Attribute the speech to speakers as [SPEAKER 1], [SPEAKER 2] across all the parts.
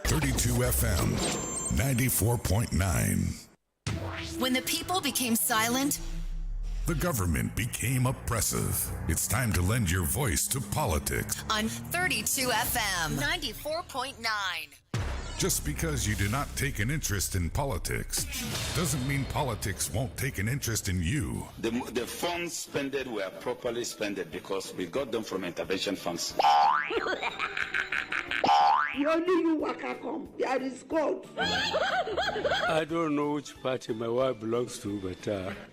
[SPEAKER 1] 32 FM, 94.9.
[SPEAKER 2] When the people became silent,
[SPEAKER 1] the government became oppressive. It's time to lend your voice to politics.
[SPEAKER 2] On 32 FM, 94.9.
[SPEAKER 1] Just because you do not take an interest in politics doesn't mean politics won't take an interest in you.
[SPEAKER 3] The funds spent were properly spent because we got them from intervention funds.
[SPEAKER 4] Only you waka come. There is God.
[SPEAKER 5] I don't know which party my wife belongs to, but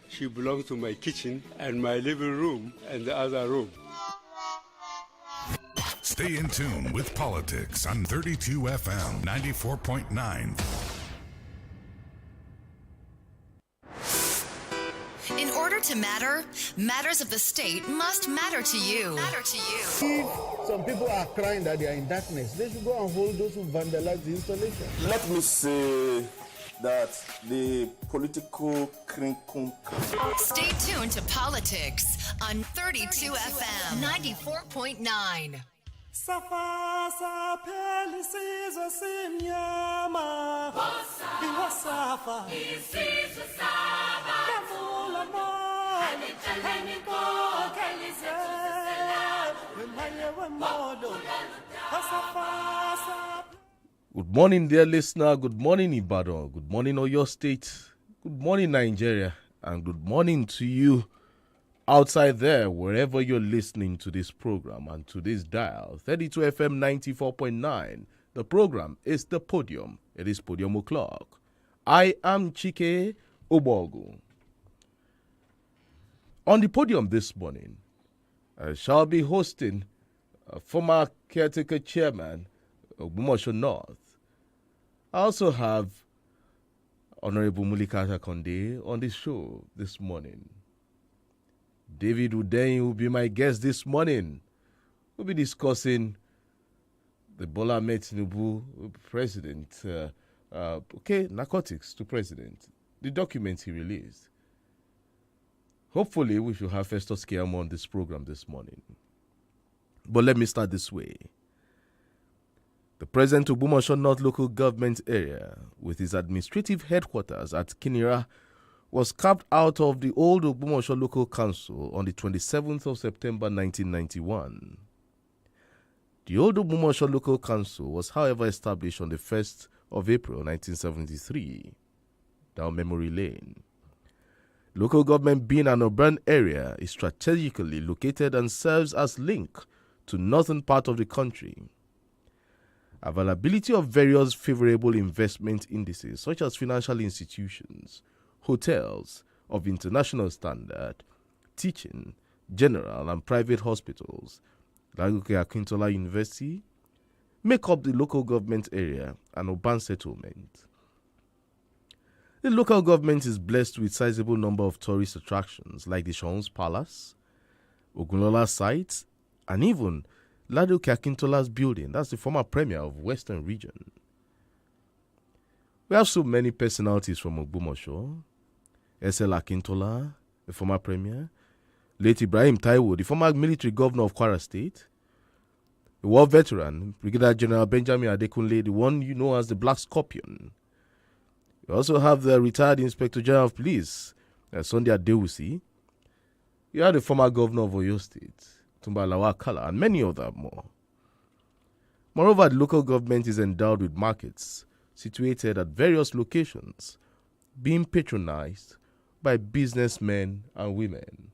[SPEAKER 5] she belongs to my kitchen and my living room and the other room.
[SPEAKER 1] Stay in tune with politics on 32 FM 94.9.
[SPEAKER 2] In order to matter, matters of the state must matter to you.
[SPEAKER 4] If some people are crying that they are in darkness, they should go and hold those who vandalize the installation.
[SPEAKER 6] Let me say that the political crinkle.
[SPEAKER 2] Stay tuned to politics on 32 FM 94.9.
[SPEAKER 7] Safasa pelisizo simnyama Iwasafa Isizo saba Kavula mo Anichaleniko Kelise Wemanye wemodo Safasa.
[SPEAKER 8] Good morning, dear listener. Good morning, Ibadan. Good morning, Oyo State. Good morning, Nigeria. And good morning to you outside there, wherever you're listening to this program and to this dial, 32 FM 94.9. The program is The Podium. It is Podium o'clock. I am CHIKE OGBOGU. On the podium this morning, I shall be hosting former caretaker chairman of Ogbomoso North. I also have Honorable Mulikata Konde on the show this morning. David Udein will be my guest this morning. We'll be discussing the Bola Ahmed Tinubu president, narcotics to president, the document he released. Hopefully, we should have Festus Keyamo on this program this morning. But let me start this way. The present Ogbomoso North local government area, with its administrative headquarters at Kinira, was carved out of the old Ogbomoso Local Council on the 27th of September 1991. The old Ogbomoso Local Council was, however, established on the 1st of April 1973, down memory lane. Local government, being an urban area, is strategically located and serves as link to northern part of the country. Availability of various favorable investment indices, such as financial institutions, hotels of international standard, teaching, general and private hospitals, like INT'L University, make up the local government area and urban settlement. The local government is blessed with sizable number of tourist attractions like the Shaw's Palace, Ogunlola site, and even Ladoke Akintola's building. That's the former premier of Western Region. We have so many personalities from Ogbomoso. S.L. Akintola, the former premier, late Ibrahim Taiwo, the former military governor of Kwara State, the war veteran, Brigadier General Benjamin Adekunle, the one you know as the Black Scorpion. We also have the retired Inspector General of Police, Sunday Adewusi. You have the former governor of Oyo State, Tumba Lawal Kala, and many other more. Moreover, the local government is endowed with markets situated at various locations, being patronized by businessmen and women.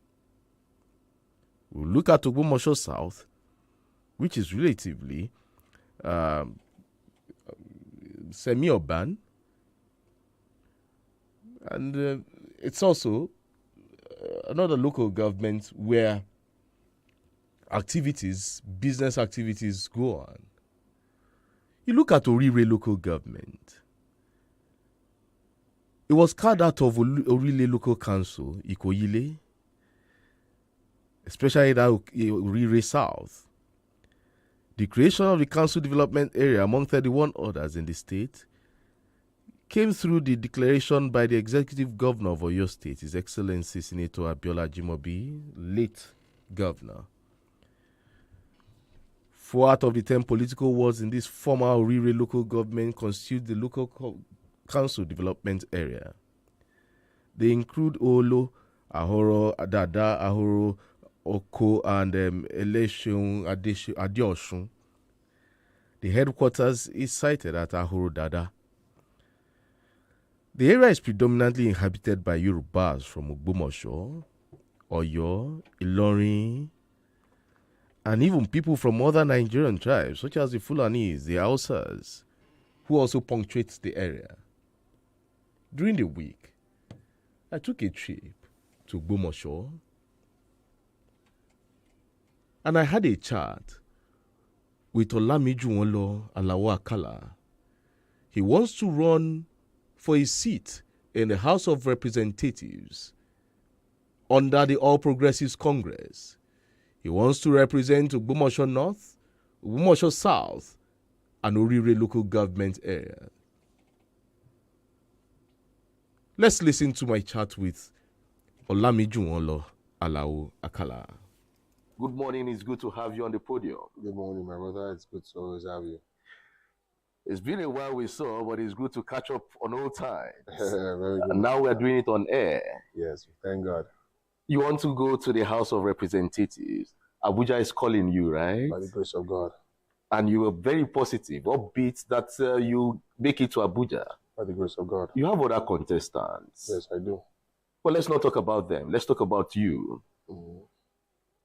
[SPEAKER 8] We'll look at Ogbomoso South, which is relatively semi-urban, and it's also another local government where business activities go on. You look at Orire local government. It was carved out of Orire local council, Ikoyile, especially that Orire South. The creation of the council development area, among 31 others in the state, came through the declaration by the executive governor of Oyo State, His Excellency Senator Abiola Jimobi, late governor. 4 out of the 10 political wards in this former Orire local government constitute the local council development area. They include Olo, Ahoro, Dada, Ahoro, Oko, and Eleshun Adioshun. The headquarters is sited at Ahoro Dada. The area is predominantly inhabited by Yorubas from Ogbomoso, Oyo, Ilorin, and even people from other Nigerian tribes, such as the Fulanis, the Hausas, who also punctuate the area. During the week, I took a trip to Ogbomoso, and I had a chat with Olamijuwonlo Alawo Akala. He wants to run for a seat in the House of Representatives under the All Progressives Congress. He wants to represent Ogbomoso North, Ogbomoso South, and Orire local government area. Let's listen to my chat with Olamijuwonlo Alawo Akala. Good morning. It's good to have you on the podium.
[SPEAKER 9] Good morning, my brother. It's good to always have you.
[SPEAKER 8] It's been a while we saw, but it's good to catch up on old times.
[SPEAKER 9] Very good.
[SPEAKER 8] And now we're doing it on air.
[SPEAKER 9] Yes, thank God.
[SPEAKER 8] You want to go to the House of Representatives. Abuja is calling you, right?
[SPEAKER 9] By the grace of God.
[SPEAKER 8] And you were very positive, upbeat that you make it to Abuja.
[SPEAKER 9] By the grace of God.
[SPEAKER 8] You have other contestants.
[SPEAKER 9] Yes, I do.
[SPEAKER 8] Well, let's not talk about them. Let's talk about you.
[SPEAKER 9] Mm-hmm.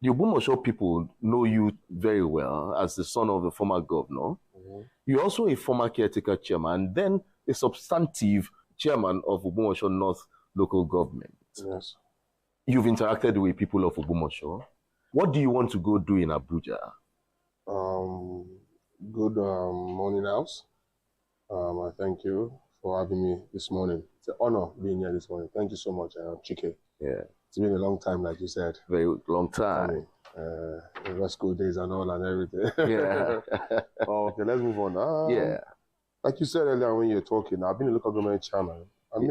[SPEAKER 8] The Ogbomoso people know you very well as the son of the former governor.
[SPEAKER 9] Mm-hmm.
[SPEAKER 8] You're also a former caretaker chairman, then a substantive chairman of Ogbomoso North local government.
[SPEAKER 9] Yes.
[SPEAKER 8] You've interacted with people of Ogbomoso. What do you want to go do in Abuja?
[SPEAKER 9] Good morning, house. I thank you for having me this morning. It's an honor being here this morning. Thank you so much, CHIKE.
[SPEAKER 8] Yeah.
[SPEAKER 9] It's been a long time, like you said.
[SPEAKER 8] Very long time.
[SPEAKER 9] The school days and all and everything.
[SPEAKER 8] Yeah.
[SPEAKER 9] Okay, let's move on.
[SPEAKER 8] Yeah.
[SPEAKER 9] Like you said earlier when you were talking, I've been a local government chairman. I've been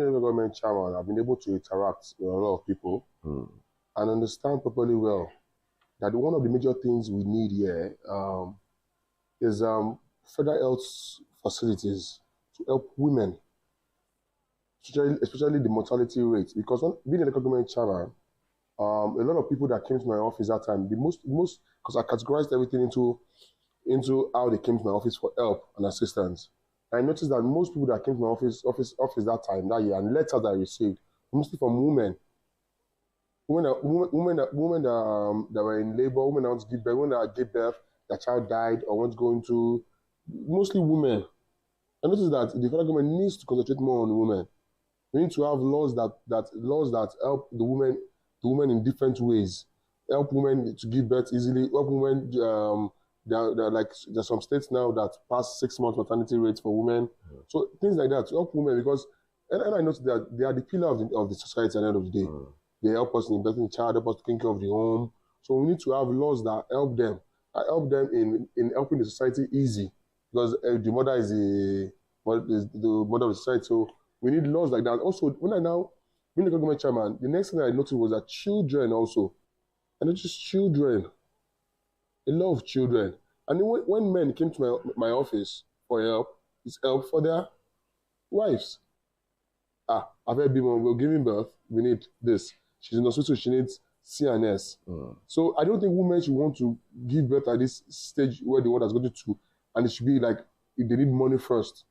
[SPEAKER 9] able to interact with a lot of people and understand properly well that one of the major things we need here is federal health facilities to help women, especially the mortality rate. Because being a local government chairman, a lot of people that came to my office that time, the most because I categorized everything into how they came to my office for help and assistance. I noticed that most people that came to my office that year, and letters I received, mostly from women that were in labor, women that want to give birth, women that gave birth, their child died or want to go into, mostly women. I noticed that the federal government needs to concentrate more on women. We need to have laws that help the women in different ways, help women to give birth easily, help women. There's some states now that pass 6 months maternity rates for women. Yeah. So things like that to help women, because and I noticed that they are the pillar of the society at the end of the day. They help us in investing in child, help us taking care of the home. So we need to have laws that help them in helping the society easy, because the mother is the mother of the society. So we need laws like that. Also, when I now being the government chairman, the next thing I noticed was that children also, and not just children. A lot of children. And when men came to my office for help, it's help for their wives. I've heard people, we're giving birth, we need this. She's in the hospital, she needs CNS. So I don't think women should want to give birth at this stage where the world has gotten to, and it should be like if they need money first,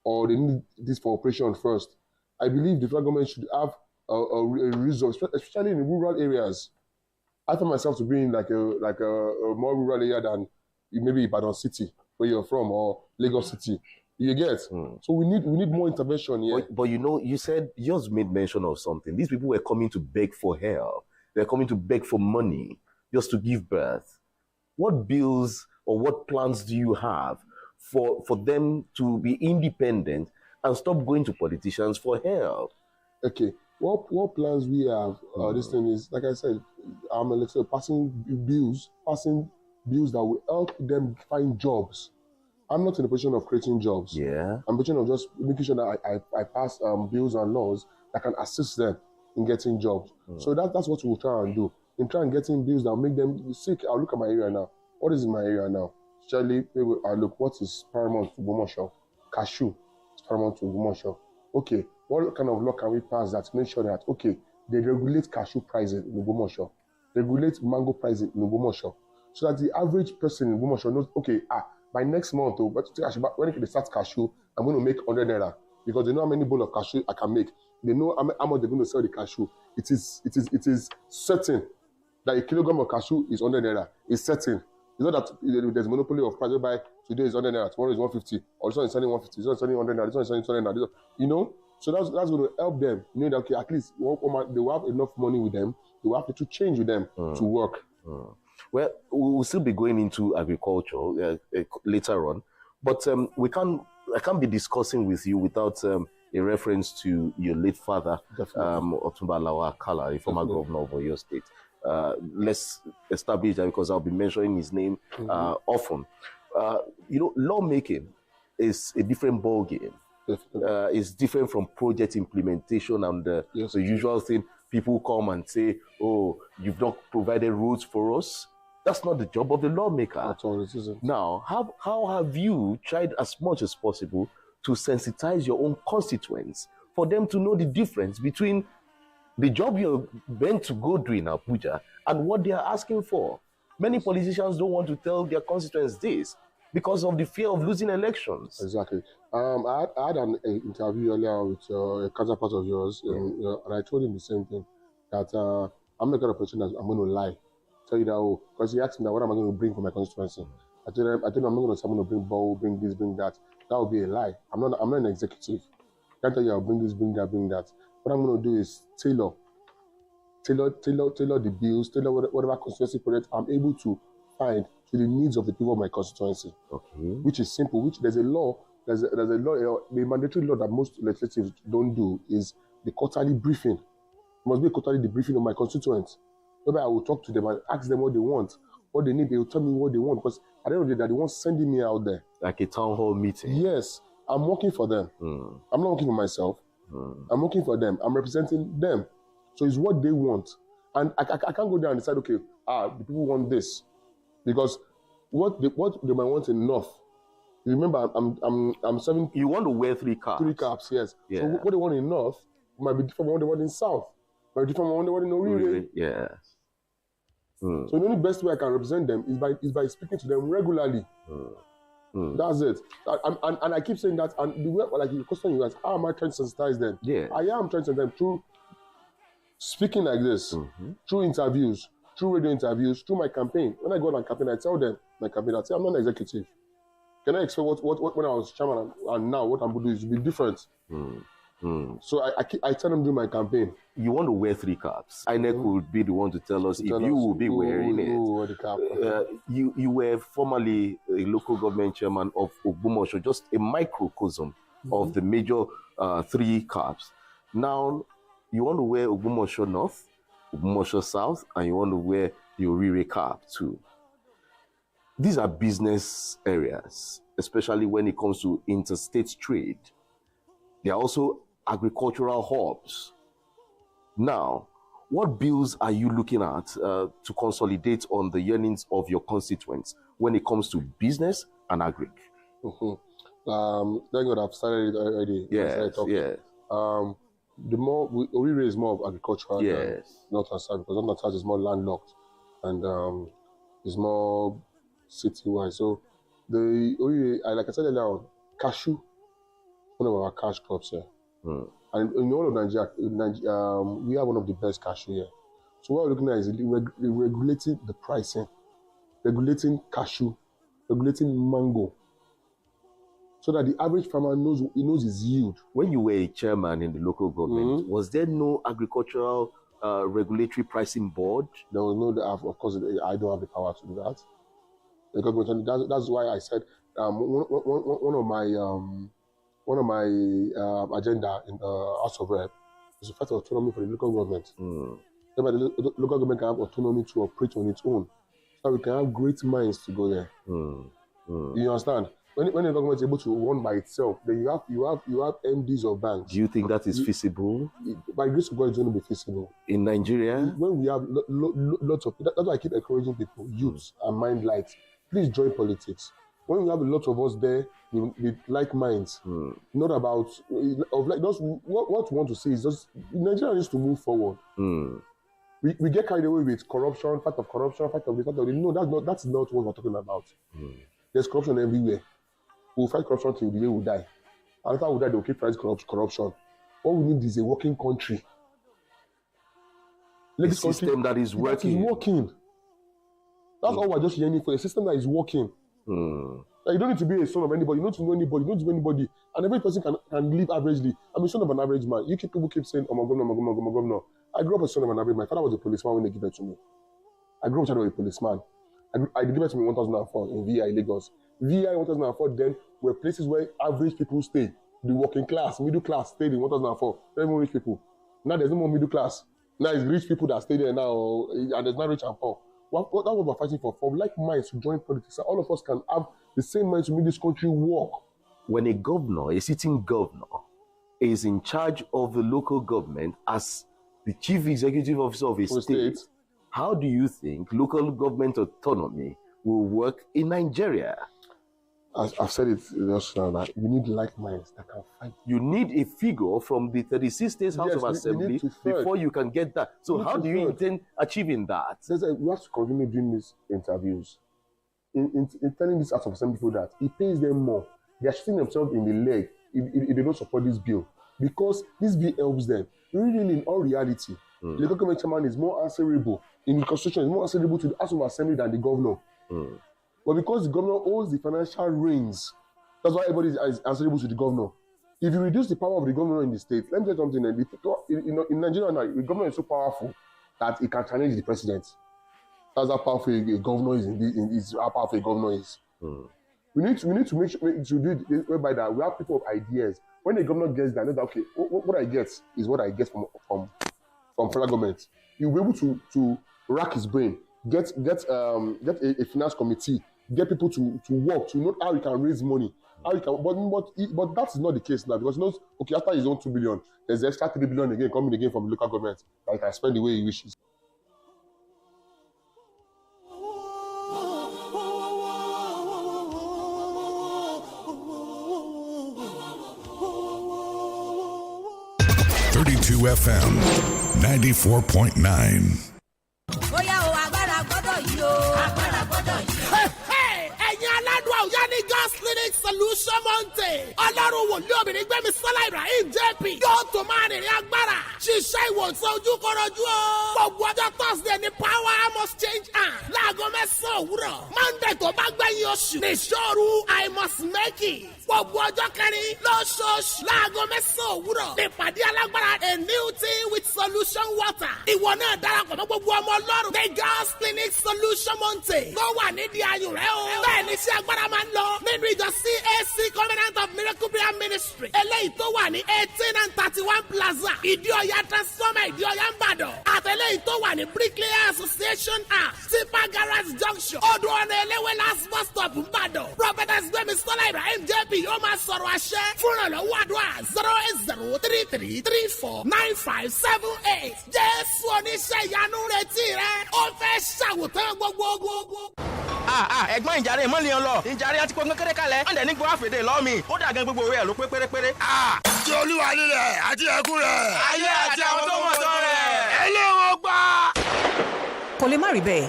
[SPEAKER 9] or they need this for operation first. I believe the federal government should have a resource, especially in rural areas. I find myself to be in like a more rural area than maybe Ibadan City, where you're from, or Lagos City. You get? So we need more intervention here.
[SPEAKER 8] But you said, you just made mention of something. These people were coming to beg for help. They're coming to beg for money just to give birth. What bills or what plans do you have for them to be independent and stop going to politicians for help?
[SPEAKER 9] Okay. What plans we have? This thing is, like I said, passing bills that will help them find jobs. I'm not in a position of creating jobs.
[SPEAKER 8] Yeah.
[SPEAKER 9] I'm in a position of just making sure that I pass bills and laws that can assist them in getting jobs. So that's what we'll try and do. In trying getting bills that will make them sick. I'll look at my area now. What is in my area now? Especially, I look, what is paramount to Ogbomoso? Cashew is paramount to Ogbomoso. Okay, what kind of law can we pass that to make sure that, okay, they regulate cashew prices in Ogbomoso, regulate mango prices in Ogbomoso, so that the average person in Ogbomoso knows, okay, by next month, when they start cashew, I'm going to make 100 naira because they know how many bowl of cashew I can make. They know how much they're going to sell the cashew. It is certain that a kilogram of cashew is 100 naira. It's certain. It's not that there's a monopoly of price whereby today is 100 naira, tomorrow is 150, or this one is selling 150, this one is selling 100 naira, this one is selling 200 naira. You know, so that's going to help them. You know that, okay, at least they will have enough money with them. They will have to change with them to work.
[SPEAKER 8] Well, we'll still be going into agriculture later on, but I can't be discussing with you without a reference to your late father, Otumba Lawa Akala, a former governor of Oyo State. Let's establish that because I'll be mentioning his name often. You know, lawmaking is a different ball game. It's different from project implementation and the usual thing. People come and say, "Oh, you've not provided roads for us." That's not the job of the lawmaker.
[SPEAKER 9] At all, it isn't.
[SPEAKER 8] Now, how have you tried as much as possible to sensitize your own constituents for them to know the difference between the job you're meant to go do in Abuja and what they are asking for? Many politicians don't want to tell their constituents this because of the fear of losing elections.
[SPEAKER 9] Exactly. I had an interview earlier with a counterpart of yours, and I told him the same thing, that I'm not going to pretend that I'm going to lie. Tell you that, because he asked me that, what am I going to bring for my constituency? I told him I'm not going to say I'm going to bring bowl, bring this, bring that. That would be a lie. I'm not an executive. I can't tell you I'll bring this, bring that, bring that. What I'm going to do is tailor the bills, tailor whatever constituency project I'm able to find to the needs of the people of my constituency.
[SPEAKER 8] Okay.
[SPEAKER 9] Which is simple. Which there's a law. The mandatory law that most legislators don't do is the quarterly briefing. It must be a quarterly debriefing of my constituents. Whereby I will talk to them and ask them what they want, what they need. They will tell me what they want, because at the end of the day, they won't sending me out there.
[SPEAKER 8] Like a town hall meeting.
[SPEAKER 9] Yes, I'm working for them. I'm not working for myself. I'm working for them. I'm representing them. So it's what they want. And I can't go there and decide, okay, the people want this. Because what they might want in North. Remember, I'm serving.
[SPEAKER 8] You want to wear 3 caps.
[SPEAKER 9] 3 caps, yes.
[SPEAKER 8] Yeah.
[SPEAKER 9] So what they want in North might be different from what they want in South. Might be different from what they want in Orire.
[SPEAKER 8] Yes.
[SPEAKER 9] So the only best way I can represent them is by speaking to them regularly. That's it. And I keep saying that. And the way, like the question you ask, how am I trying to sensitize them?
[SPEAKER 8] Yeah.
[SPEAKER 9] I am trying to sensitize them through speaking like this, through interviews, through radio interviews, through my campaign. When I go on my campaign, I tell them my campaign. I say I'm not an executive. Can I expect what when I was chairman and now what I'm going to do is be different? So I tell them during my campaign.
[SPEAKER 8] You want to wear 3 caps. INEC would be the one to tell us if you will be wearing it.
[SPEAKER 9] The cap.
[SPEAKER 8] You were formerly a local government chairman of Ogbomoso, just a microcosm of the major 3 caps. Now, you want to wear Ogbomoso North, Ogbomoso South, and you want to wear the Orire cap too. These are business areas, especially when it comes to interstate trade. They are also agricultural hubs. Now, what bills are you looking at to consolidate on the yearnings of your constituents when it comes to business and agric?
[SPEAKER 9] Thank God I've started it already.
[SPEAKER 8] Yes.
[SPEAKER 9] Orire is more of agricultural than North and South, because North and South is more landlocked and is more city-wide. So the Orire, like I said earlier on, cashew, one of our cash crops here. And in all of Nigeria, we have one of the best cashew here. So what we're looking at is regulating the pricing, regulating cashew, regulating mango, so that the average farmer knows his yield.
[SPEAKER 8] When you were a chairman in the local government, was there no agricultural regulatory pricing board?
[SPEAKER 9] There was no. Of course, I don't have the power to do that. The government. That's why I said one of my agenda in the House of Rep is to fight for autonomy for the local government. Whereby the local government can have autonomy to operate on its own, so we can have great minds to go there. You understand? When the government is able to run by itself, then you have MDs of banks.
[SPEAKER 8] Do you think that is feasible?
[SPEAKER 9] By the grace of God, it's going to be feasible
[SPEAKER 8] in Nigeria.
[SPEAKER 9] When we have lots of, that's why I keep encouraging people, youths and mind light. please join politics. When we have a lot of us there with like minds, not about just what we want to see is just Nigeria needs to move forward. We get carried away with corruption, fight of corruption, fight of this, fight of this. No, that's not what we're talking about. There's corruption everywhere. We'll fight corruption till the day we die. After we die, they'll keep fighting corruption. What we need is a working country.
[SPEAKER 6] A system that is working.
[SPEAKER 9] That is working. That's all we're just yearning for, a system that is working. Like, you don't need to be a son of anybody, you don't need to know anybody, you don't need to know anybody. And every person can live averagely. I'm a son of an average man. People keep saying, oh my governor. I grew up as a son of an average man. My father was a policeman when they gave it to me. I grew up as a policeman. I gave it to me in 2004 in VI, Lagos. VI 2004 then were places where average people stay. The working class, middle class stayed in 2004. Not even rich people. Now there's no more middle class. Now it's rich people that stay there now, and there's not rich and poor. That's what we're fighting for. For like minds to join politics, all of us can have the same mind to make this country work.
[SPEAKER 6] When a governor, a sitting governor, is in charge of the local government as the chief executive officer of a state, how do you think local government autonomy will work in Nigeria?
[SPEAKER 9] As I've said it just now, that you need like minds that can fight.
[SPEAKER 6] You need a figure from the 36 states House of Assembly before you can get that. So how do you intend achieving that?
[SPEAKER 9] We have to continue doing these interviews. In telling these House of Assembly people that it pays them more. They are shooting themselves in the leg if they don't support this bill. Because this bill helps them. Really, in all reality, the local government chairman is more answerable in the constitution, is more answerable to the House of Assembly than the governor. But because the governor owns the financial reins, that's why everybody is answerable to the governor. If you reduce the power of the governor in the state, let me tell you something. In Nigeria now, the governor is so powerful that it can challenge the president. That's how powerful a governor is. How powerful a governor is. We need to make sure to do it whereby that we have people of ideas. When the governor gets there, that okay, what I get is what I get from federal government. You'll be able to rack his brain, get a finance committee. Get people to work, to know how you can raise money. How you can, but that is not the case now, because okay, after his own 2 billion, there's the extra 3 billion again coming again from the local government that he can spend the way he wishes.
[SPEAKER 1] FM 94.9.
[SPEAKER 7] Clinic Solution Monday. Ọlọ́run wò lé obìnrin gbẹ́mi Sọ́lá Ibrahim JP. Yóò tó máa rìnrìn agbára. Ṣiṣẹ́ ìwòsàn ojú kọrọjú o. Gbogbo ọjọ́ Thursday ni power must change hand. Láago mẹ́sàn-án òwúrọ̀. Monday tó bá gbẹ̀yìn oṣù. Ní ìṣòro I must make it. Gbogbo ọjọ́ kẹrin lóṣooṣù. Láago mẹ́sàn-án òwúrọ̀. Nípàdé alágbára a new thing with solution water. Ìwọ náà darapọ̀ mọ́ gbogbo ọmọ Ọlọ́run. The Girls Clinic Solution Monday. Tó wà nídìí ayùn rẹ̀ o. Bẹ́ẹ̀ ni iṣẹ́ agbára máa ń lọ. Nínú ìjọ CAC Covenant of Miracle Prayer Ministry. Eléyìí tó wà ní 18 and 31 Plaza. Ìdíọ̀yà Transformer Ìdíọ̀yà ń bàdàn. Àtẹlẹ́yìn tó wà ní Bricklayer Association House. Tipa Garage Junction. Odò ọ̀nà eléwé last bus stop ń bàdàn. Prophetess Gbemi Sọ́lá Ibrahim JP yóò máa sọ̀rọ̀ àṣẹ. Fúnrànlọ́wọ́ àdúrà 08033349578. Jésù oníṣẹ́ ìyanu retí rẹ̀. Ó fẹ́ ṣàwòtán gbogbo.
[SPEAKER 10] Ẹ̀gbọ́n ìjàre ìmọ̀lẹ́yìn lọ ìjàre àti pọ̀npọ̀n kékeré kalẹ̀ ọ̀dẹ̀ ní gbọ́ àfẹ́dẹ́ lọ́mì ó dàgẹ́ gbogbo rẹ̀ ló pé pérépéré.
[SPEAKER 11] Tí olúwa nílẹ̀ àti ẹ̀kún rẹ̀.
[SPEAKER 10] Ayé àti àwọn tó mọ̀ tán rẹ̀.
[SPEAKER 11] Ẹlẹ́wọ̀n gbà.
[SPEAKER 12] Kò lè má rí bẹ́ẹ̀.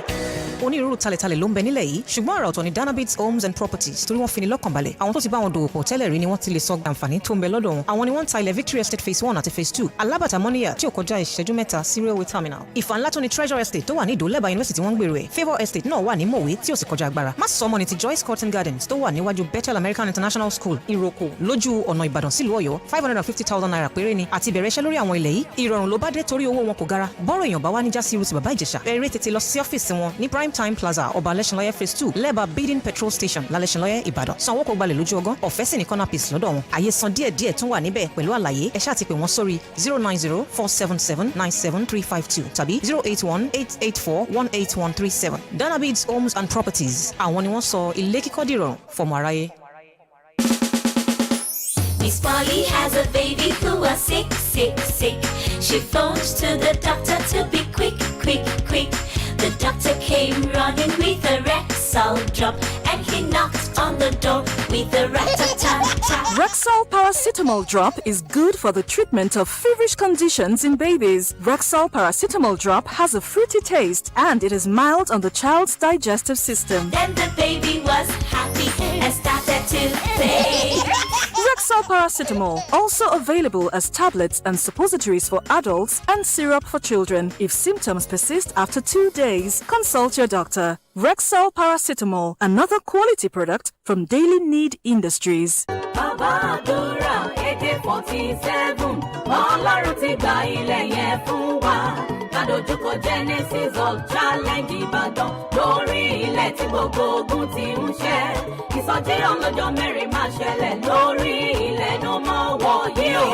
[SPEAKER 12] Onírúurú talẹ̀talẹ̀ ló ń bẹ nílẹ̀ yìí ṣùgbọ́n àrà ọ̀tọ̀ ni Danabits Homes and Properties torí wọ́n fi ni lọ́kàn balẹ̀ àwọn tó ti bá wọn dòwò pọ̀ tẹ́lẹ̀ rí ni wọ́n ti lè sọ àǹfààní tó ń bẹ lọ́dọ̀ wọn àwọn ni wọ́n ń ta ilẹ̀ Victory Estate phase 1 àti phase 2 alábàtà mọ́níyà tí ò kọjá ìṣẹ́jú mẹ́ta sí railway terminal ìfà ńlá tó ni Treasure Estate tó wà ní Ìdó-Lẹ́bàá University wọ́n ń gbèrò ẹ̀ Favour Estate náà wà ní Mòwe tí ò sì kọjá agbára má sọ ọmọ ní ti Joyce Cotton Gardens tó wà níwájú Bethel American International School Ìrókò lójú ọ̀nà Ìbàdàn sílùú Ọ̀yọ́ 550,000 naira péré ni àti bẹ̀rẹ̀ iṣẹ́ lórí àwọn ilẹ̀ yìí ìrọ̀rùn ló bá dé torí owó wọn kò gara bọ́rọ̀ èèyàn bá wá ní jásí irú ti bàbá Ìjẹ̀ṣà eré tètè lọ sí ọ́fíìsì wọn ní Prime Time Plaza ọba Alẹ́ṣinlọ́yẹ́ phase 2 lẹ́bàá Bidin petrol station lálẹ́ṣinlọ́yẹ́ Ìbàdàn sanwó kó gbalẹ̀ lójú ọgán ọ̀fẹ́ sì ní corner piece lọ́dọ̀ wọn àyè san díẹ̀díẹ̀ tún wà níbẹ̀ pẹ̀lú àlàyé ẹ ṣáà ti pè wọ́n sórí 090-477-97352 tàbí 081-884-18137 Danabits Homes and Properties àwọn ni wọ́n sọ ilé kíkọ́ dìrọ̀rùn fọmọ aráyé.
[SPEAKER 13] Miss Polly has a baby who was sick. She phones to the doctor to be quick. The doctor came running with a Rexall drop, and he knocked on the door with a rat-a-tat-tat.
[SPEAKER 14] Rexall paracetamol drop is good for the treatment of feverish conditions in babies. Rexall paracetamol drop has a fruity taste and it is mild on the child's digestive system.
[SPEAKER 13] Then the baby was happy and started to play.
[SPEAKER 14] Rexall paracetamol, also available as tablets and suppositories for adults and syrup for children. If symptoms persist after 2 days, consult your doctor. Rexall paracetamol, another quality product from Daily Need Industries.
[SPEAKER 15] Bàbá àdúrà AK-47 Ọlọ́run ti gba ilẹ̀ yẹn fún wa. Kádojúkọ Genesis of Challenge Ìbàdàn lórí ilẹ̀ tí gbogbo ogun ti ń ṣẹ́. Ìsọjí ọlọ́jọ́ mẹ́rin máa ṣẹlẹ̀ lórí ilẹ̀ no more war yìí o.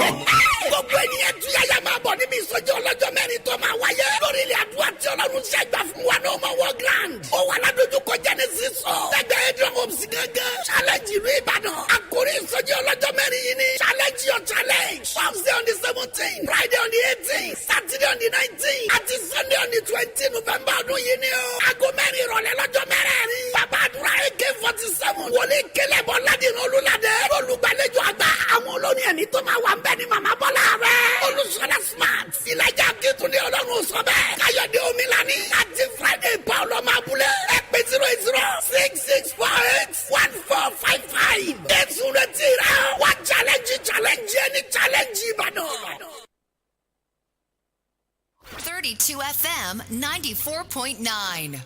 [SPEAKER 7] Gbogbo ènìyàn tún yáyà máa bọ̀ níbi ìsọjí ọlọ́jọ́ mẹ́rin tó máa wáyé lórí ilẹ̀ àdúrà tí Ọlọ́run ṣe gbà fún wa no more war grand. Ó wà ládojúkọ Genesis ọ̀. Lẹ́gbẹ̀ẹ́ Adrian Homes gángan. Challenge ìlú Ìbàdàn. Àkórí ìsọjí ọlọ́jọ́ mẹ́rin yìí ni challenge your challenge. Wednesday on the 17th, Friday on the 18th, Saturday on the 19th, àti Sunday on the 20th November ọdún yìí ni o. Aago mẹ́rin ìrọ̀lẹ́ lọ́jọ́ mẹ́rẹ̀ẹ̀rin. Bàbá àdúrà AK-47. Wọlé Kélébọ̀ Ládìrín Olúládé. Olùgbàlejò àgbà. Àwọn olórin ẹ̀mí tó máa wà ń bẹ ní Màmá Bọ́lá rẹ̀. Olùsọ̀lá Smart. Ìlàjà Akíntúndé Ọlọ́run sọ bẹ́ẹ̀. Káyọ̀dé Omilani. Àti Friday Paul Ọmọabúlé. Ẹ pè 08066481455. Ètò rẹ̀ ti rẹ̀. Wá challenge ẹni challenge Ìbàdàn.
[SPEAKER 2] 32 FM 94.9.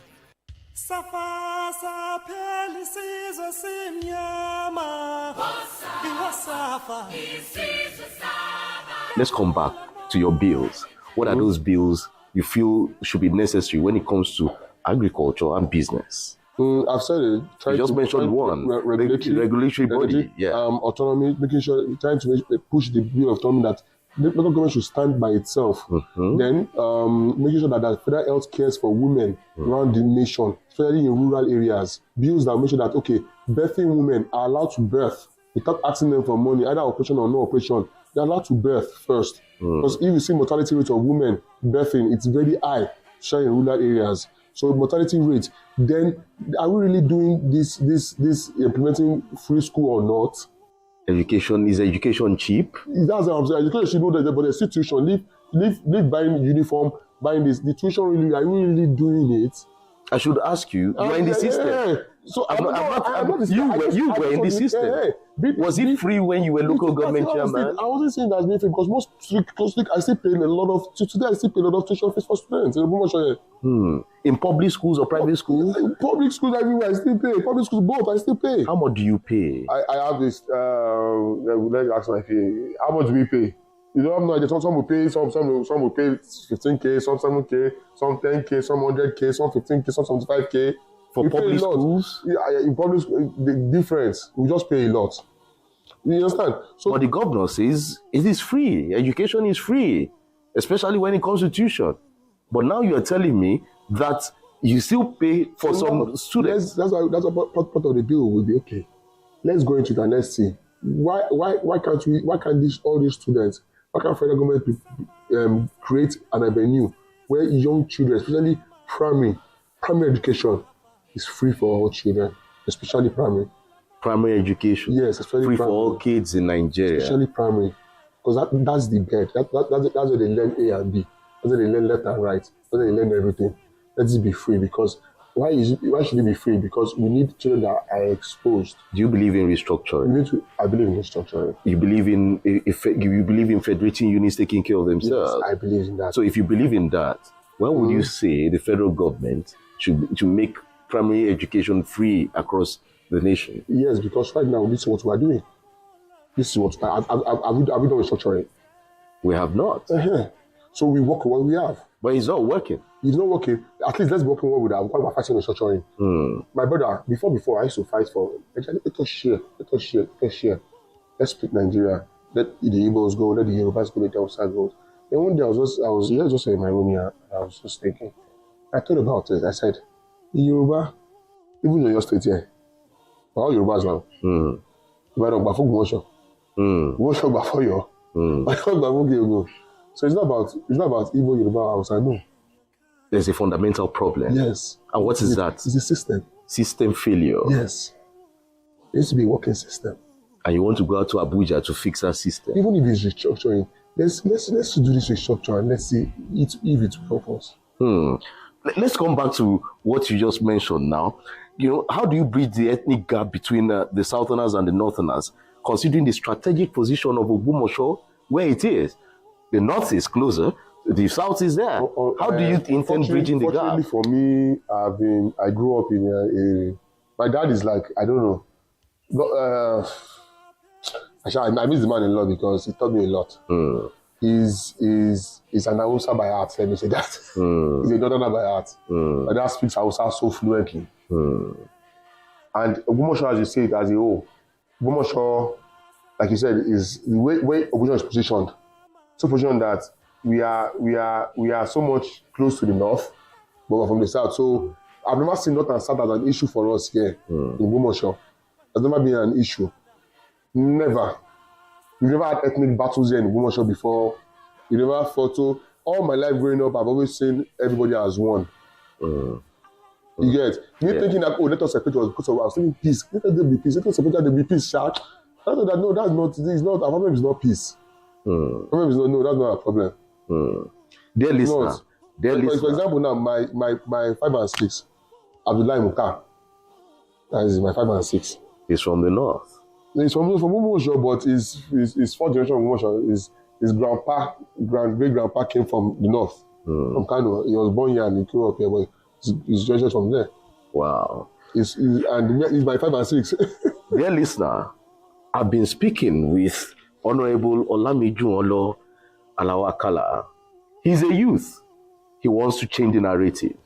[SPEAKER 16] Safasa pelisizo simnyama. Iwasafa.
[SPEAKER 6] Let's come back to your bills. What are those bills you feel should be necessary when it comes to agriculture and business?
[SPEAKER 9] I've said it.
[SPEAKER 6] You just mentioned one. Regulatory body. Yeah.
[SPEAKER 9] Autonomy, making sure, trying to push the bill of autonomy that the local government should stand by itself. Then making sure that the federal health cares for women around the nation, especially in rural areas. Bills that make sure that, okay, birthing women are allowed to birth without asking them for money, either operation or no operation. They're allowed to birth first. Because if you see mortality rate of women birthing, it's very high, especially in rural areas. So mortality rate, then are we really doing this implementing free school or not?
[SPEAKER 6] Is education cheap?
[SPEAKER 9] That's what I'm saying. Education should know that, but the institution, leave buying uniform, buying this. The tuition really, are we really doing it?
[SPEAKER 6] I should ask you, you are in the system.
[SPEAKER 9] So
[SPEAKER 6] you were in the system. Was it free when you were local government chairman?
[SPEAKER 9] I wasn't saying that's free because most I still pay a lot of tuition fees for students.
[SPEAKER 6] In public schools or private schools?
[SPEAKER 9] In public schools everywhere, I still pay. Public schools both, I still pay.
[SPEAKER 6] How much do you pay?
[SPEAKER 9] I have this. Let me ask my fee. How much do we pay? You don't know. Some will pay. Some will pay 15K. Some 7K. Some 10K. Some 100K. Some 15K. Some 75K.
[SPEAKER 6] For public schools?
[SPEAKER 9] Yeah, in public schools, the difference, we just pay a lot. You understand?
[SPEAKER 6] So, but the governor says it is free. Education is free, especially when it comes to tuition. But now you are telling me that you still pay for some students.
[SPEAKER 9] That's part of the bill will be okay. Let's go into that. Let's see. Why can't all these students, why can't federal government create an avenue where young children, especially primary education, is free for all children, especially primary.
[SPEAKER 6] Primary education?
[SPEAKER 9] Yes, especially
[SPEAKER 6] free
[SPEAKER 9] primary.
[SPEAKER 6] For all kids in Nigeria.
[SPEAKER 9] Especially primary. Because that's the bed. That's where they learn A and B. That's where they learn left and right. That's where they learn everything. Let it be free. Because why should it be free? Because we need children that are exposed.
[SPEAKER 6] Do you believe in restructuring?
[SPEAKER 9] I believe in restructuring.
[SPEAKER 6] You believe in federating units taking care of themselves?
[SPEAKER 9] Yes, I believe in that.
[SPEAKER 6] So if you believe in that, when would you say the federal government should make primary education free across the nation?
[SPEAKER 9] Yes, because right now this is what we are doing. This is what have we done restructuring?
[SPEAKER 6] We have not.
[SPEAKER 9] So we work with what we have.
[SPEAKER 6] But it's not working.
[SPEAKER 9] It's not working. At least let's work on what we have. We're fighting restructuring. My brother, before I used to fight for let us share. Let's split Nigeria. Let the Igbos go. Let the Yorubas go. Let the Hausa go. Then one day I was just in my room here. And I was just thinking. I thought about it. I said, the Yoruba, even in your state here, all Yorubas now. So it's not about Igbo, Yoruba, Hausa, no.
[SPEAKER 6] there's a fundamental problem.
[SPEAKER 9] Yes.
[SPEAKER 6] And what is that?
[SPEAKER 9] It's a system.
[SPEAKER 6] System failure.
[SPEAKER 9] Yes. It needs to be a working system.
[SPEAKER 6] And you want to go out to Abuja to fix that system.
[SPEAKER 9] Even if it's restructuring, let's do this restructure and let's see if it will help us.
[SPEAKER 6] Let's come back to what you just mentioned now. You know, how do you bridge the ethnic gap between the Southerners and the Northerners, considering the strategic position of Ogbomoso where it is? The North is closer, the South is there. How do you intend bridging the gap?
[SPEAKER 9] Fortunately for me, I grew up in my dad is like, I don't know. I miss the man a lot because he taught me a lot. He's an Hausa by heart, let me say that. He's a Northerner by heart. My dad speaks Hausa so fluently. And Ogbomoso, as you say it as a whole, Ogbomoso, like you said, is the way Ogbomoso is positioned. So positioned that we are so much close to the north, but we're from the south. So I've never seen North and South as an issue for us here in Ogbomoso. It's never been an issue. Never. We've never had ethnic battles here in Ogbomoso before. We never fought. So all my life growing up, I've always seen everybody as one. You get me thinking that let us separate was because I was thinking peace. Let us be peace. Let us separate there be peace. Shout. I thought that no, that's not. It's not. Our problem is not peace. Our problem is not. No, that's not our problem.
[SPEAKER 6] Dear listener,
[SPEAKER 9] for example, now my 5 and 6, Abdullah Muka. That is my 5 and 6.
[SPEAKER 6] He's from the north.
[SPEAKER 9] He's from Ogbomoso, but his fourth generation of Ogbomoso. His great grandpa came from the north, from Kano. He was born here and he grew up here, but his generation from there.
[SPEAKER 6] Wow.
[SPEAKER 9] He's my 5 and 6.
[SPEAKER 6] Dear listener, I've been speaking with Honorable Olamide Alawakala. He's a youth. He wants to change the narrative.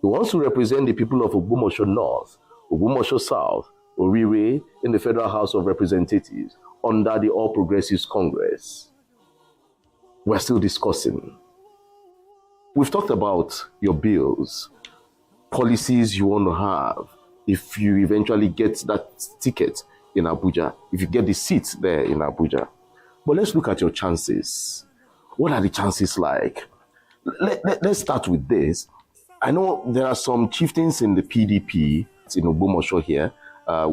[SPEAKER 6] He wants to represent the people of Ogbomoso North, Ogbomoso South, Orire in the Federal House of Representatives under the All Progressives Congress. We're still discussing. We've talked about your bills, policies you want to have if you eventually get that ticket in Abuja, if you get the seat there in Abuja. But let's look at your chances. What are the chances like? Let's start with this. I know there are some chieftains in the PDP in Ogbomoso here,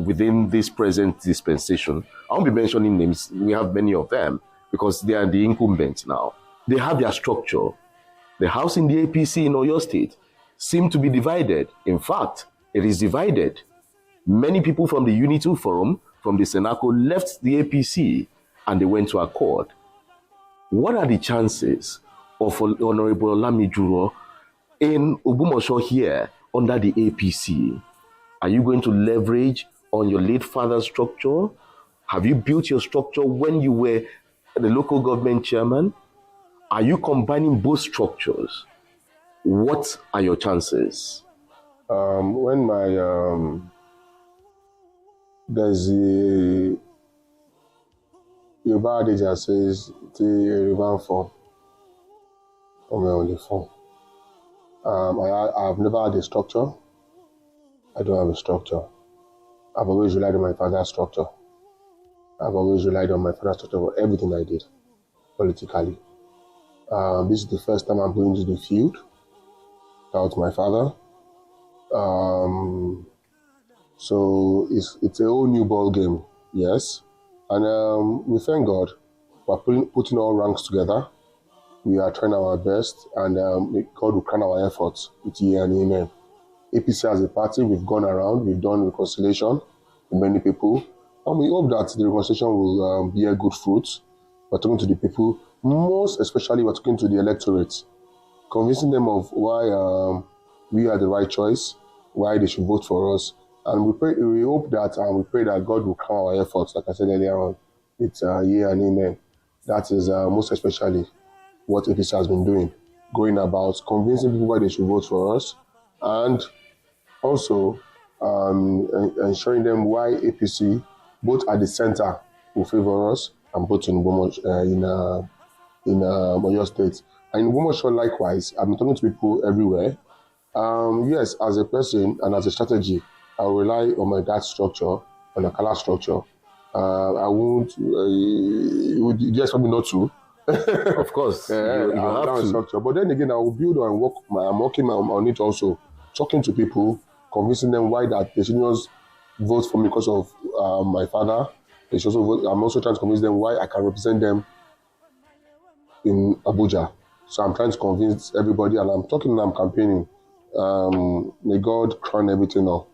[SPEAKER 6] within this present dispensation. I won't be mentioning names. We have many of them because they are the incumbents now. They have their structure. The house in the APC in Oyo State seem to be divided. In fact, it is divided. Many people from the Unity Forum, from the Senaco, left the APC and they went to Accord. What are the chances of Honorable Olamide in Ogbomoso here under the APC? Are you going to leverage on your late father's structure? Have you built your structure when you were the local government chairman? Are you combining both structures? What are your chances?
[SPEAKER 9] When there's a Yoruba adage that says the river form on my only form. I've never had a structure. I don't have a structure. I've always relied on my father's structure. I've always relied on my father's structure for everything I did politically. This is the first time I'm going to the field without my father. So it's a whole new ball game, yes. And we thank God for putting all ranks together. We are trying our best, and God will crown our efforts with yeah and amen. APC as a party, we've gone around, we've done reconciliation with many people, and we hope that the reconciliation will bear good fruits. We're talking to the people, most especially we're talking to the electorate, convincing them of why we are the right choice, why they should vote for us. And we hope that, and we pray that God will crown our efforts, like I said earlier on, it's yeah and amen. That is most especially what APC has been doing, going about convincing people why they should vote for us, and also ensuring them why APC, both at the center, will favor us, and both in Oyo State. And in Ogbomoso, likewise, I've been talking to people everywhere. Yes, as a person and as a strategy, I will rely on my dad's structure, on the color structure. I won't, you would expect me not to.
[SPEAKER 6] Of course, you
[SPEAKER 9] I'll
[SPEAKER 6] have to.
[SPEAKER 9] structure. But then again, I will build and work. I'm working on it also, talking to people, convincing them why that they shouldn't just vote for me because of my father. They should also vote. I'm also trying to convince them why I can represent them in Abuja. So I'm trying to convince everybody, and I'm talking and I'm campaigning. May God crown everything up.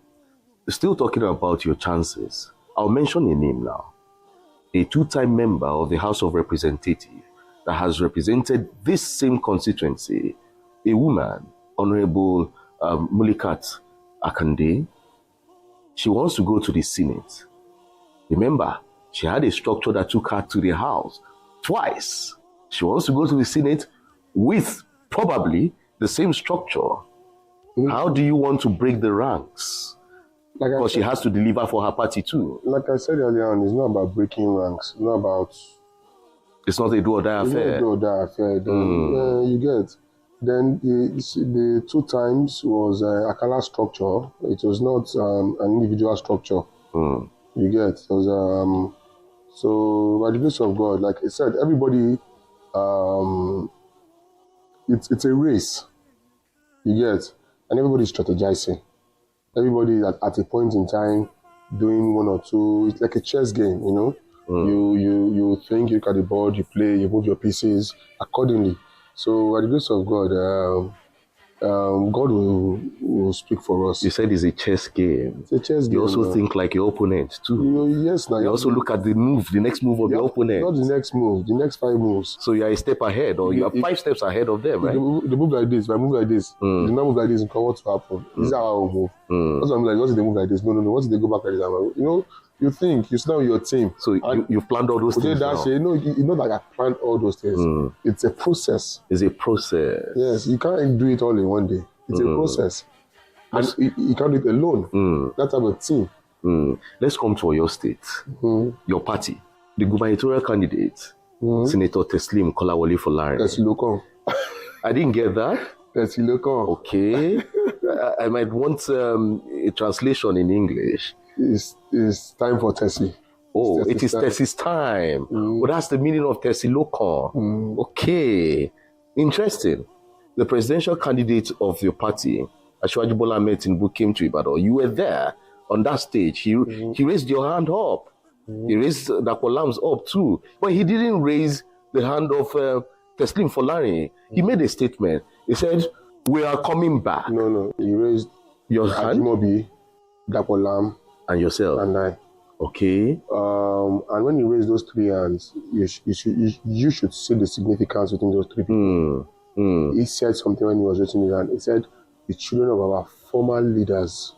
[SPEAKER 6] Still talking about your chances, I'll mention a name now. A two-time member of the House of Representatives that has represented this same constituency, a woman, Honorable Mulikat Akande. She wants to go to the Senate. Remember, she had a structure that took her to the House twice. She wants to go to the Senate with probably the same structure. Mm-hmm. How do you want to break the ranks? Because she has to deliver for her party too.
[SPEAKER 9] Like I said earlier on, it's not about breaking ranks. It's not about...
[SPEAKER 6] It's not a do-or-die affair.
[SPEAKER 9] It's not a do-or-die affair. Then, you get... Then the two times was Akala structure. It was not an individual structure. You get... It was... so, by the grace of God, like I said, everybody... it's a race. You get... And everybody's strategizing. Everybody at a point in time doing one or two. It's like a chess game, you know. You think, you look at the board, you play, you move your pieces accordingly. So by the grace of God, God will speak for us.
[SPEAKER 6] You said it's a chess game.
[SPEAKER 9] It's a chess game.
[SPEAKER 6] You also think like your opponent too.
[SPEAKER 9] Yes, now
[SPEAKER 6] you also look at the next move of your opponent.
[SPEAKER 9] Not the next move, the next 5 moves.
[SPEAKER 6] So you are a step ahead, or you are 5 steps ahead of them, right?
[SPEAKER 9] They move like this. If I move like this, they not move like this. What to happen? This is how I will move. That's why I'm like, what if they move like this? No. What if they go back like this? You know. You think, you sit down with your team.
[SPEAKER 6] So you've planned all those things now?
[SPEAKER 9] No, it's not like I planned all those things. It's a process.
[SPEAKER 6] It's a process.
[SPEAKER 9] Yes, you can't do it all in one day. It's a process. And you can't do it alone. That's a team.
[SPEAKER 6] Let's come to your state. Your party. The gubernatorial candidate, Senator Teslim Kolawole Folarin.
[SPEAKER 9] Tesilokon.
[SPEAKER 6] I didn't get that.
[SPEAKER 9] Tesilokon.
[SPEAKER 6] Okay. I might want a translation in English.
[SPEAKER 9] It's time for Tessie.
[SPEAKER 6] Oh, it is Tessie's time. Well, that's the meaning of Tesilokon. Okay. Interesting. The presidential candidate of your party, Asiwaju Bola Ahmed Tinubu, came to Ibadan. You were there on that stage. He raised your hand up. He raised Dapo Lamb's up too. But he didn't raise the hand of Teslim Folarin. He made a statement. He said, "We are coming back."
[SPEAKER 9] No. He raised
[SPEAKER 6] your hand,
[SPEAKER 9] Ajimobi, Dapo Lamb,
[SPEAKER 6] and yourself.
[SPEAKER 9] And I.
[SPEAKER 6] Okay.
[SPEAKER 9] And when you raise those 3 hands, you should see the significance within those 3 people. He said something when he was raising his hand. He said, "The children of our former leaders."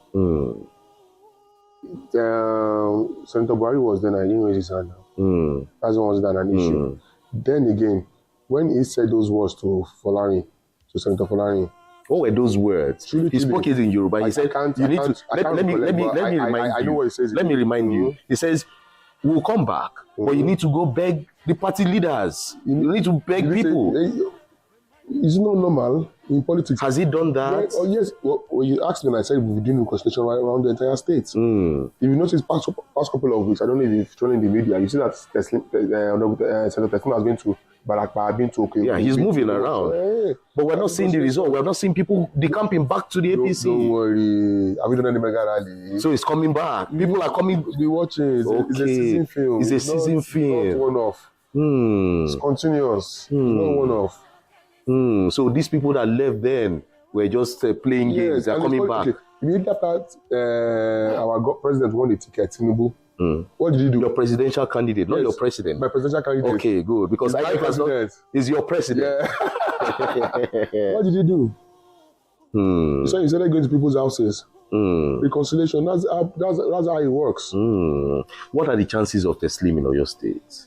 [SPEAKER 9] Senator Buhari was then, I didn't raise his hand. That's was that an issue. Then again, when he said those words to Senator Folarin,
[SPEAKER 6] what were those words? He spoke it in Yoruba. He said, "You need to let me remind you."
[SPEAKER 9] I know what he says.
[SPEAKER 6] Let me remind you. He says, "We'll come back, but you need to go beg the party leaders. You need to beg people."
[SPEAKER 9] It's not normal in politics.
[SPEAKER 6] Has he done that?
[SPEAKER 9] Yes. Well, you asked me, and I said we're doing reconciliation right around the entire state. If you notice, past couple of weeks, I don't know if you've shown in the media, you see that Senator Teslim has been to Barakpa, been to okay.
[SPEAKER 6] Yeah, he's moving around. But we're not seeing the result. We're not seeing people decamping back to the APC.
[SPEAKER 9] Don't worry. Have you done any mega rally?
[SPEAKER 6] So it's coming back. People are coming.
[SPEAKER 9] Be watching. It's a season film.
[SPEAKER 6] It's a season film.
[SPEAKER 9] It's not one-off. It's continuous. It's not one-off.
[SPEAKER 6] So these people that left then were just playing games. They're coming back.
[SPEAKER 9] Immediately after our president won the ticket, Tinubu, what did you do?
[SPEAKER 6] Your presidential candidate, not your president.
[SPEAKER 9] My presidential candidate.
[SPEAKER 6] Okay, good. Because I is your president.
[SPEAKER 9] Yeah. What did you do? So you started going to people's houses. Reconciliation. That's how it works.
[SPEAKER 6] What are the chances of Teslim in your state?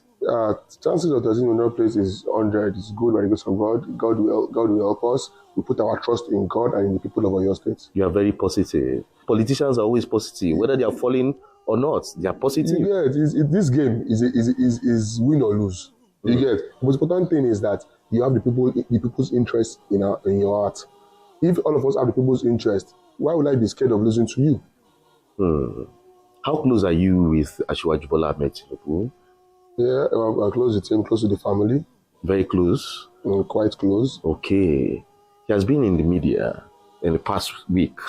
[SPEAKER 9] Chances of Teslim in your place is 100. It's good by the grace of God. God will help us. We put our trust in God and in the people of Oyo State.
[SPEAKER 6] You are very positive. Politicians are always positive, whether they are falling or not. They are positive.
[SPEAKER 9] Yeah, this game is win or lose. You get. The most important thing is that you have the people's interest in your heart. If all of us have the people's interest, why would I be scared of losing to you?
[SPEAKER 6] How close are you with Asiwaju Bola Ahmed Tinubu?
[SPEAKER 9] Yeah, I'm close with him, close to the family.
[SPEAKER 6] Very close?
[SPEAKER 9] Quite close.
[SPEAKER 6] Okay. He has been in the media in the past week.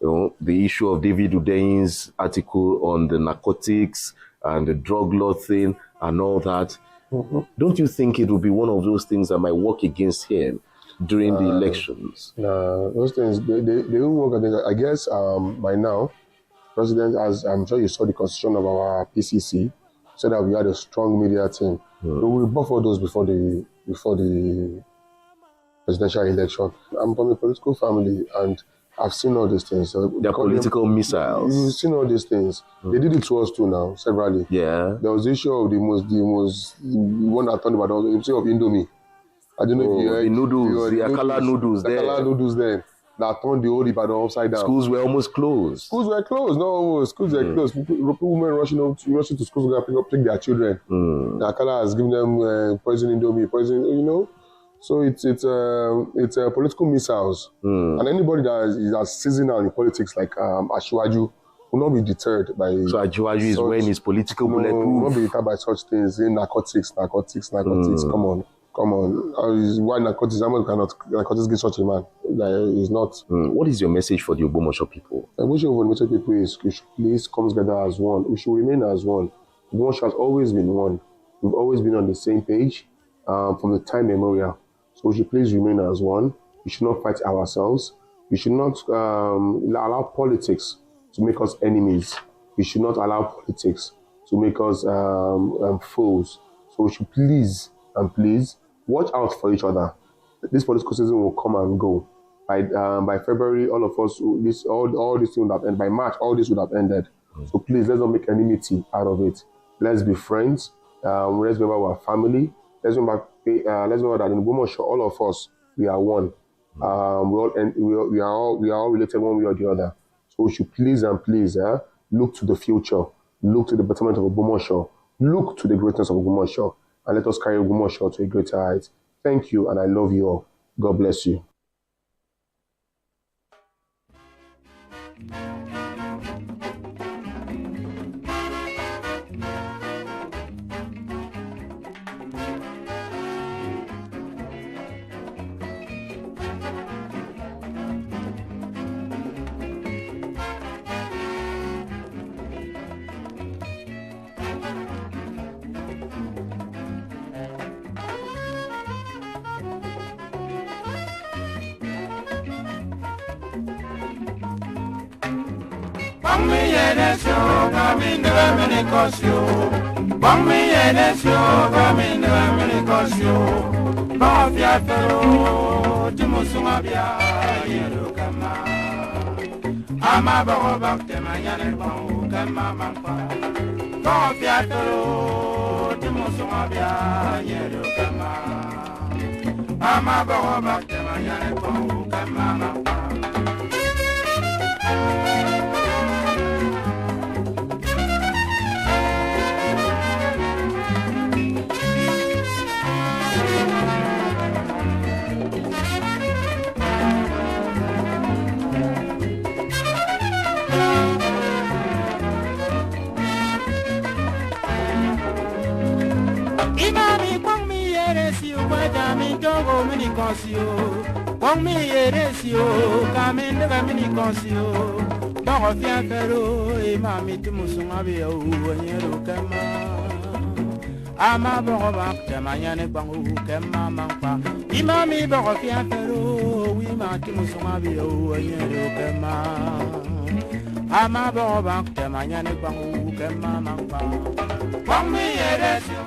[SPEAKER 6] The issue of David Udein's article on the narcotics and the drug law thing and all that. Mm-hmm. Don't you think it will be one of those things that might work against him during the elections?
[SPEAKER 9] Those things, they don't work against. I guess by now, President, as I'm sure you saw the constitution of our PCC, said that we had a strong media team. We will buffer those before the presidential election. I'm from a political family and I've seen all these things.
[SPEAKER 6] They're political missiles.
[SPEAKER 9] You've seen all these things. They did it to us too now, severally.
[SPEAKER 6] Yeah.
[SPEAKER 9] There was the issue of the one that turned about the issue of Indomie. I don't know if you heard.
[SPEAKER 6] The noodles, the Akala noodles there.
[SPEAKER 9] Akala noodles there. That turned the whole Ibadan upside down.
[SPEAKER 6] Schools were almost closed.
[SPEAKER 9] Schools were closed. No, schools were closed. Women rushing to schools to pick their children. The Akala has given them poison Indomie, poison, you know. So it's political missiles. And anybody that is seasonal in politics like Asiwaju will not be deterred by.
[SPEAKER 6] So Asiwaju is when his political bulletproof.
[SPEAKER 9] Will not be deterred by such things. Narcotics. Come on. Why narcotics? How much cannot narcotics get such a man? That is not.
[SPEAKER 6] What is your message for the Ogbomoso people?
[SPEAKER 9] The message for the Ogbomoso people is we should please come together as one. We should remain as one. Ogbomoso has always been one. We've always been on the same page from the time memorial. So we should please remain as one. We should not fight ourselves. We should not allow politics to make us enemies. We should not allow politics to make us foes. So we should please watch out for each other. This political season will come and go. By February, all of us, all this would have ended. By March, all this would have ended. So please, let's not make enmity out of it. Let's be friends. Let's remember our family. Let's remember that in Ogbomoso, all of us, we are one. We are all related one way or the other. So we should please look to the future. Look to the betterment of Ogbomoso. Look to the greatness of Ogbomoso. And let us carry Ogbomoso to a greater height. Thank you, and I love you all. God bless you.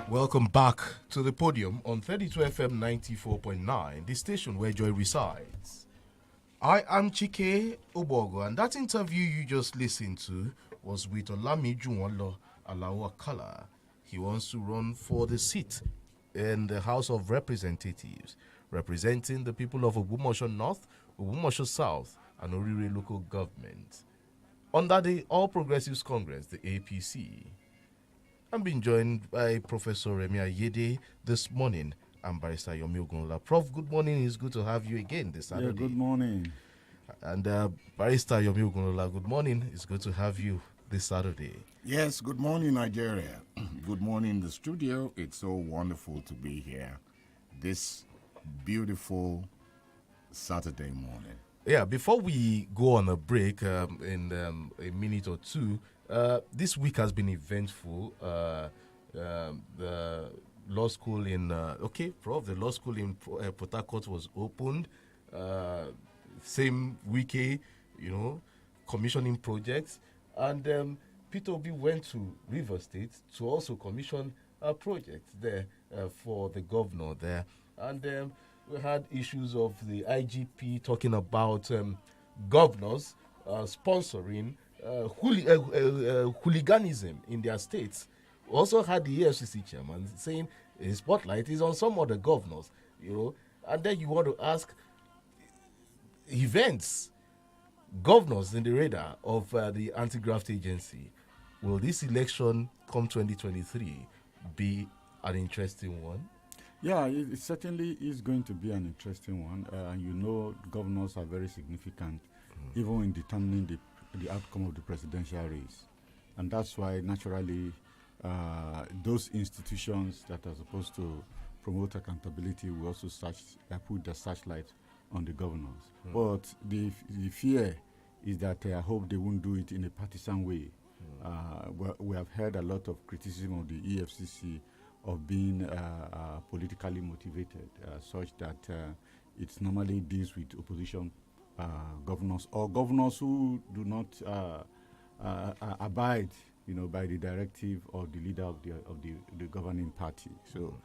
[SPEAKER 8] Welcome back to the podium on 32 FM 94.9, the station where joy resides. I am CHIKE OGBOGU, and that interview you just listened to was with Olamide Alao Akala. He wants to run for the seat in the House of Representatives, representing the people of Ogbomoso North, Ogbomoso South, and Orire local government. Under the All Progressives Congress, the APC. I'm being joined by Professor Remi Ayede this morning and Barrister Yomi Ogunlola. Prof, good morning. It's good to have you again this Saturday.
[SPEAKER 17] Yeah, good morning.
[SPEAKER 8] And Barrister Yomi Ogunlola, good morning. It's good to have you this Saturday.
[SPEAKER 17] Yes, good morning, Nigeria. Good morning, the studio. It's so wonderful to be here this beautiful Saturday morning.
[SPEAKER 8] Yeah, before we go on a break in a minute or two, this week has been eventful. The law school in the law school in Port Harcourt was opened. Same week, commissioning projects, and Peter Obi went to River State to also commission a project there for the governor there, and we had issues of the IGP talking about governors sponsoring hooliganism in their states. We also had the EFCC chairman saying his spotlight is on some of the governors, and then you want to ask events, governors in the radar of the anti-graft agency. Will this election come 2023 be an interesting one?
[SPEAKER 18] Yeah, it certainly is going to be an interesting one. Governors are very significant, even in determining the outcome of the presidential race. And that's why, naturally, those institutions that are supposed to promote accountability will also put the searchlight on the governors. But the fear is that I hope they won't do it in a partisan way. We have heard a lot of criticism of the EFCC of being politically motivated, such that it normally deals with opposition governors or governors who do not abide, by the directive of the leader of the governing party. So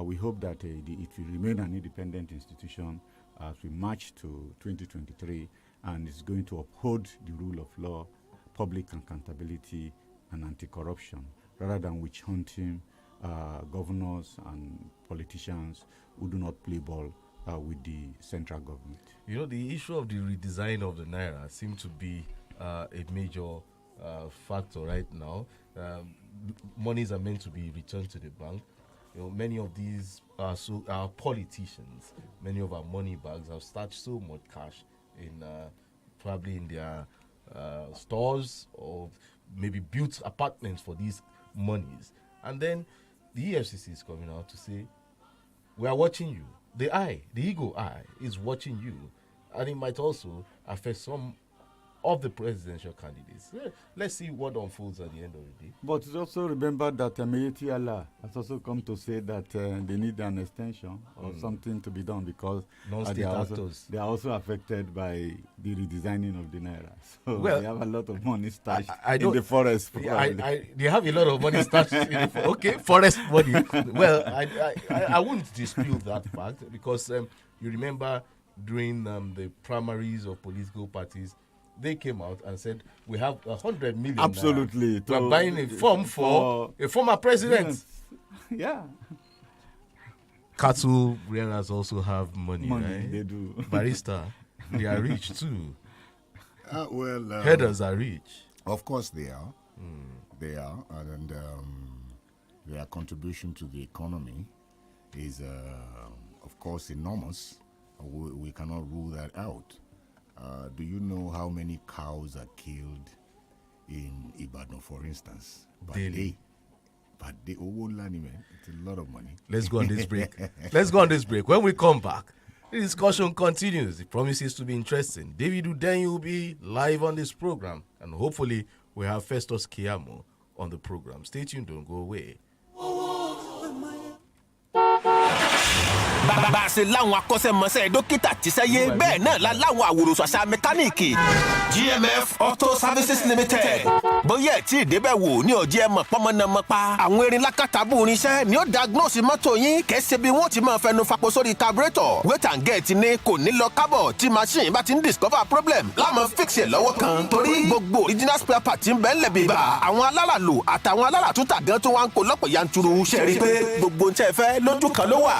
[SPEAKER 18] we hope that it will remain an independent institution as we march to 2023, and it's going to uphold the rule of law, public accountability, and anti-corruption, rather than witch hunting governors and politicians who do not play ball with the central government.
[SPEAKER 8] The issue of the redesign of the Naira seems to be a major factor right now. Monies are meant to be returned to the bank. Many of these are politicians. Many of our money bags have stashed so much cash in probably in their stores, or maybe built apartments for these monies. And then the EFCC is coming out to say, we are watching you. The ego eye is watching you. And it might also affect some of the presidential candidates. Let's see what unfolds at the end of the day.
[SPEAKER 18] But also remember that Ameyeti Allah has also come to say that they need an extension or something to be done, because they are also affected by the redesigning of the Naira. So they have a lot of money stashed in the forest.
[SPEAKER 8] They have a lot of money stashed in the forest. Okay, forest money. Well, I wouldn't dispute that fact, because you remember during the primaries of political parties, they came out and said, we have 100 million.
[SPEAKER 18] Absolutely.
[SPEAKER 8] We're buying a form for a former president.
[SPEAKER 18] Yes. Yeah.
[SPEAKER 8] Cattle rearers also have money, right?
[SPEAKER 18] They do.
[SPEAKER 8] Barista, they are rich too.
[SPEAKER 17] Headers
[SPEAKER 8] are rich.
[SPEAKER 17] Of course they are. They are. And their contribution to the economy is, of course, enormous. We cannot rule that out. Do you know how many cows are killed in Ibadan, for instance?
[SPEAKER 8] Daily.
[SPEAKER 17] But it's a lot of money.
[SPEAKER 8] Let's go on this break. When we come back, the discussion continues. It promises to be interesting. David Udenyi will be live on this program, and hopefully we have Festus Kiyamo on the program. Stay tuned, don't go away.
[SPEAKER 10] bá a ṣe láwọn akọ́ṣẹ́mọṣẹ́ dókítà tíṣẹ́yé bẹ́ẹ̀ náà la láwọn àwòrán àṣà mẹkáníìkì GMF Auto Services Limited. bóyá ẹ̀ tí ìdébẹ̀ wò ní ọ̀jẹ̀ mọ̀ pọ́nmọ́nàmọ́pa àwọn erin lákàtàbù irinṣẹ́ ni ó diagnose mọ́tò yín kẹ́sẹ́ bí wọ́n ti máa fẹnu fapò sórí carburetor wait and get ni kò ní lọ kábọ̀ tí machine bá ti ń discover problem láàmú fix ẹ̀ lọ́wọ́ kan torí gbogbo original spare part ń bẹ́ẹ̀ lẹ̀ bíbà àwọn aláràlù àtàwọn aláràtúntà gan tó wá ń kó lọ́pọ̀ yanturu ṣe rí pé gbogbo ń tẹ́ fẹ́ lójú kan ló wà.